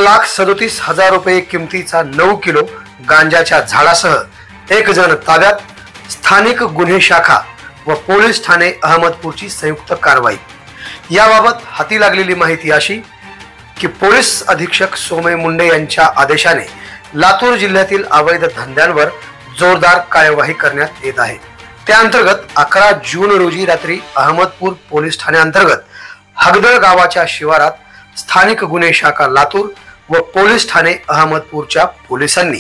1,37,000 रुपये किमतीचा 9 किलो गांजाच्या झाडासह एक जण ताब्यात। स्थानिक गुन्हे शाखा व पोलीस ठाणे अहमदपूरची संयुक्त कारवाई। याबाबत हाती लागलेली माहिती अशी की पोलीस अधीक्षक सोमय मुंडे यांच्या आदेशाने लातूर जिल्ह्यातील अवैध धंद्यांवर जोरदार कार्यवाही करण्यात येत आहे। त्या अंतर्गत 11 जून रोजी रात्री अहमदपूर पोलीस ठाणे अंतर्गत हगदळ गावाच्या शिवारात स्थानिक गुन्हे शाखा लातूर व पोलीस ठाणे अहमदपूरच्या पोलिसांनी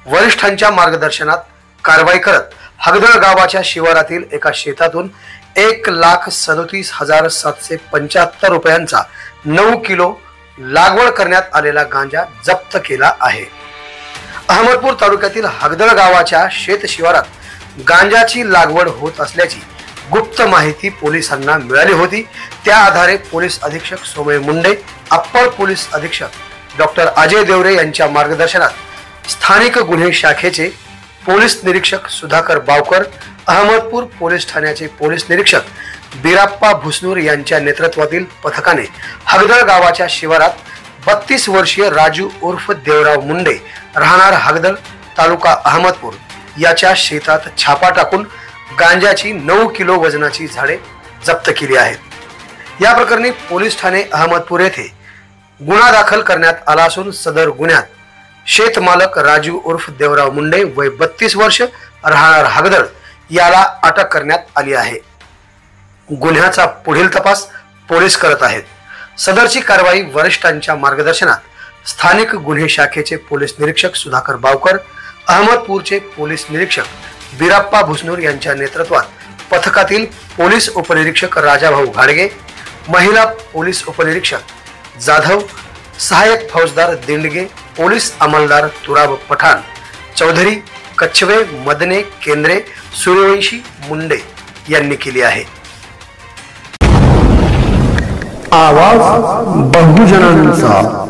वरिष्ठांच्या मार्गदर्शनात कारवाई करत हगदळ गावाच्या शिवारातील एका शेतातून 1,37,775 रुपयांचा 9 किलो लागवड करण्यात आलेला गांजा जप्त केला आहे। अहमदपूर तालुक्यातील हगदळ गावाच्या शेत शिवारात गांजाची लागवड होत असल्याची गुप्त माहिती पोलिसांना मिळाली होती। त्या आधारे पोलीस अधीक्षक सोमय मुंडे, अप्पर पोलीस अधीक्षक डॉक्टर अजय देवरे यांच्या मार्गदर्शनात स्थानिक गुन्हे शाखेचे पोलीस निरीक्षक सुधाकर बावकर, अहमदपूर पोलीस ठाण्याचे पोलीस निरीक्षक बिराप्पा भुसनूर यांच्या नेतृत्वातील पथकाने हगदळ गावाच्या शिवारात 32 वर्षीय राजू उर्फ देवराव मुंडे राहणार हगदळ तालुका अहमदपूर याच्या शेतात छापा टाकून गांजाची 9 किलो वजनाची झाडे जप्त केली आहेत। या प्रकरणी पोलीस ठाणे अहमदपूर येथे गुन्हा दाखल करण्यात आला असून सदर गुन्ह्यात शेतमालक राजू उर्फ देवराव मुंडे वय 32 वर्ष राहणार हगदळ याला अटक करण्यात आली आहे। गुन्ह्याचा पुढील तपास पोलीस करत आहेत। सदरची कारवाई वरिष्ठांच्या मार्गदर्शनात स्थानिक गुन्हे शाखेचे पोलीस निरीक्षक सुधाकर बावकर, अहमदपूरचे पोलीस निरीक्षक बिराप्पा भुसनूर यांच्या नेतृत्वात पथकातील पोलीस उपनिरीक्षक राजाभाऊ घाडगे, महिला पोलीस उपनिरीक्षक जाधव, सहाय्यक फौजदार दिंडगे, पोलीस अंमलदार तुराब पठाण, चौधरी, कच्छवे, मदने, केंद्रे, सूर्यवंशी, मुंडे यांनी केली आहे। आवाज बहुजनांचा।